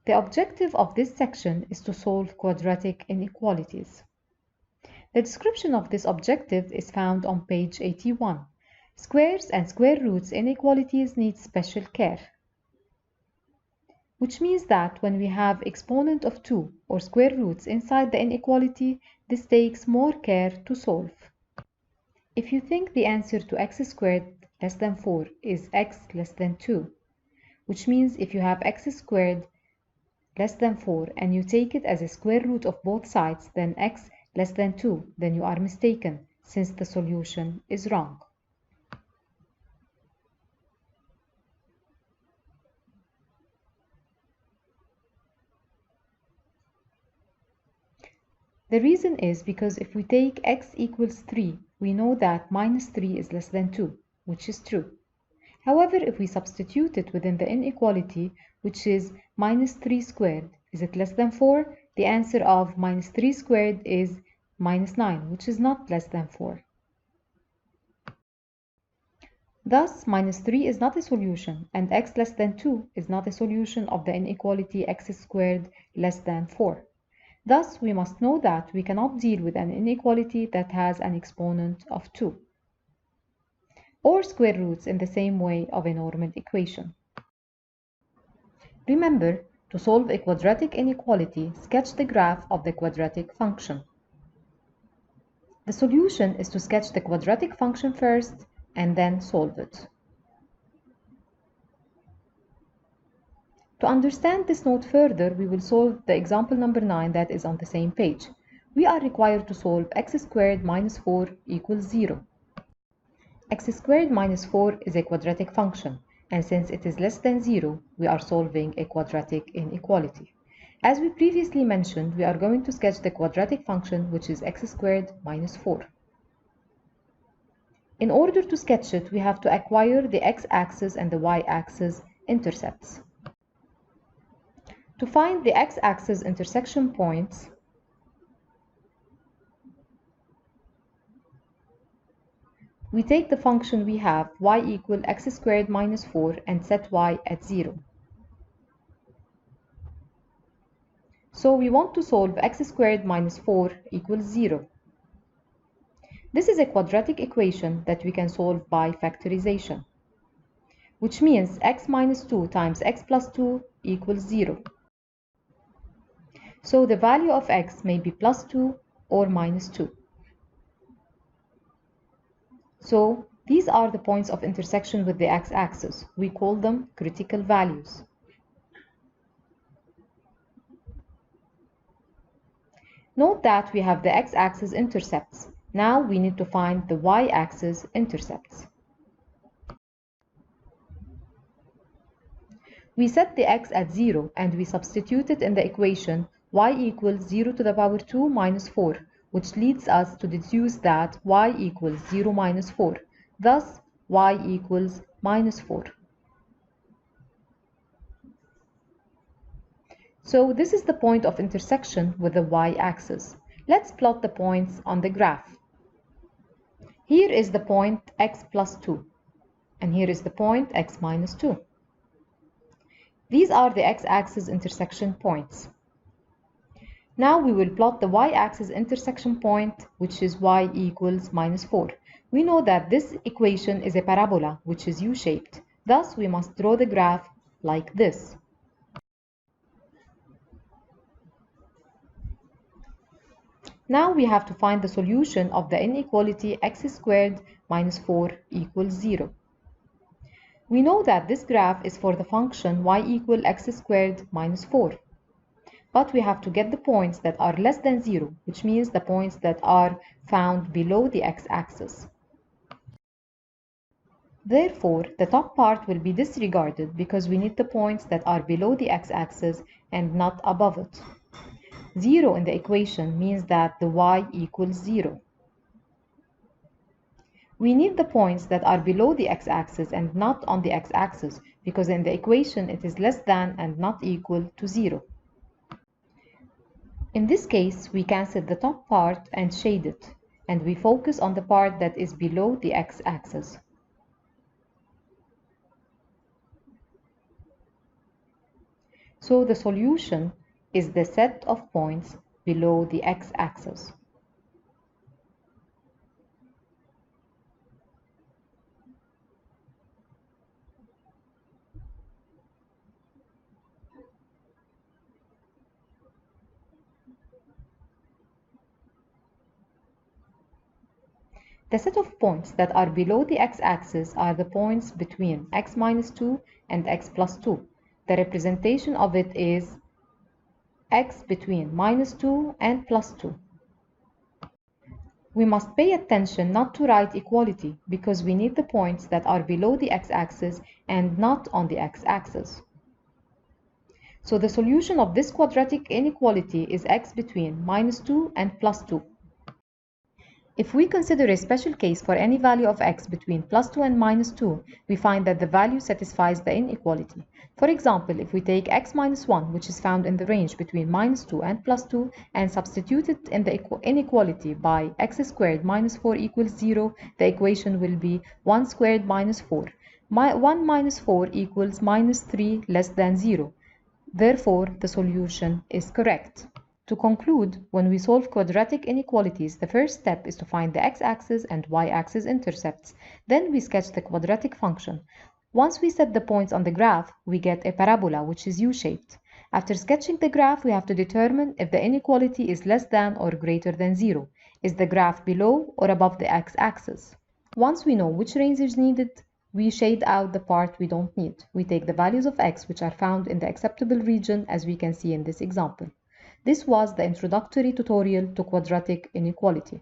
The objective of this section is to solve quadratic inequalities. The description of this objective is found on page 81. Squares and square roots inequalities need special care, which means that when we have exponent of 2 or square roots inside the inequality, this takes more care to solve. If you think the answer to x squared less than 4 is x less than 2, which means if you have x squared less than 4 and you take it as a square root of both sides, then x less than 2, then you are mistaken, since the solution is wrong. The reason is because if we take x equals 3, we know that minus 3 is less than 2, which is true. However, if we substitute it within the inequality, which is minus 3 squared, is it less than 4? The answer of minus 3 squared is minus 9, which is not less than 4. Thus, minus 3 is not a solution, and x less than 2 is not a solution of the inequality x squared less than 4. Thus, we must know that we cannot deal with an inequality that has an exponent of 2, or square roots in the same way of a normal equation. Remember, to solve a quadratic inequality, sketch the graph of the quadratic function. The solution is to sketch the quadratic function first and then solve it. To understand this note further, we will solve the example number 9 that is on the same page. We are required to solve x squared minus 4 equals 0. X squared minus 4 is a quadratic function, and since it is less than 0, we are solving a quadratic inequality. As we previously mentioned, we are going to sketch the quadratic function, which is x squared minus 4. In order to sketch it, we have to acquire the x-axis and the y-axis intercepts. To find the x-axis intersection points, we take the function we have, y equal x squared minus 4, and set y at 0. So we want to solve x squared minus 4 equals 0. This is a quadratic equation that we can solve by factorization, which means x minus 2 times x plus 2 equals 0. So the value of x may be plus 2 or minus 2. So these are the points of intersection with the x-axis. We call them critical values. Note that we have the x-axis intercepts. Now we need to find the y-axis intercepts. We set the x at 0 and we substitute it in the equation y equals 0 to the power 2 minus 4, which leads us to deduce that y equals 0 minus 4. Thus, y equals minus 4. So this is the point of intersection with the y-axis. Let's plot the points on the graph. Here is the point x plus 2, and here is the point x minus 2. These are the x-axis intersection points. Now we will plot the y-axis intersection point, which is y equals minus 4. We know that this equation is a parabola, which is U-shaped. Thus, we must draw the graph like this. Now we have to find the solution of the inequality x squared minus 4 equals 0. We know that this graph is for the function y equal x squared minus 4. But we have to get the points that are less than 0, which means the points that are found below the x-axis. Therefore, the top part will be disregarded because we need the points that are below the x-axis and not above it. 0 in the equation means that the y equals 0. We need the points that are below the x-axis and not on the x-axis because in the equation it is less than and not equal to 0. In this case, we cancel the top part and shade it, and we focus on the part that is below the x-axis. So the solution is the set of points below the x-axis. The set of points that are below the x-axis are the points between x minus 2 and x plus 2. The representation of it is x between minus 2 and plus 2. We must pay attention not to write equality because we need the points that are below the x-axis and not on the x-axis. So the solution of this quadratic inequality is x between minus 2 and plus 2. If we consider a special case for any value of x between plus 2 and minus 2, we find that the value satisfies the inequality. For example, if we take x minus 1, which is found in the range between minus 2 and plus 2, and substitute it in the inequality by x squared minus 4 equals 0, the equation will be 1 squared minus 4. 1 minus 4 equals minus 3 less than 0. Therefore, the solution is correct. To conclude, when we solve quadratic inequalities, the first step is to find the x-axis and y-axis intercepts. Then we sketch the quadratic function. Once we set the points on the graph, we get a parabola which is U-shaped. After sketching the graph, we have to determine if the inequality is less than or greater than 0. Is the graph below or above the x-axis? Once we know which range is needed, we shade out the part we don't need. We take the values of x which are found in the acceptable region, as we can see in this example. This was the introductory tutorial to quadratic inequality.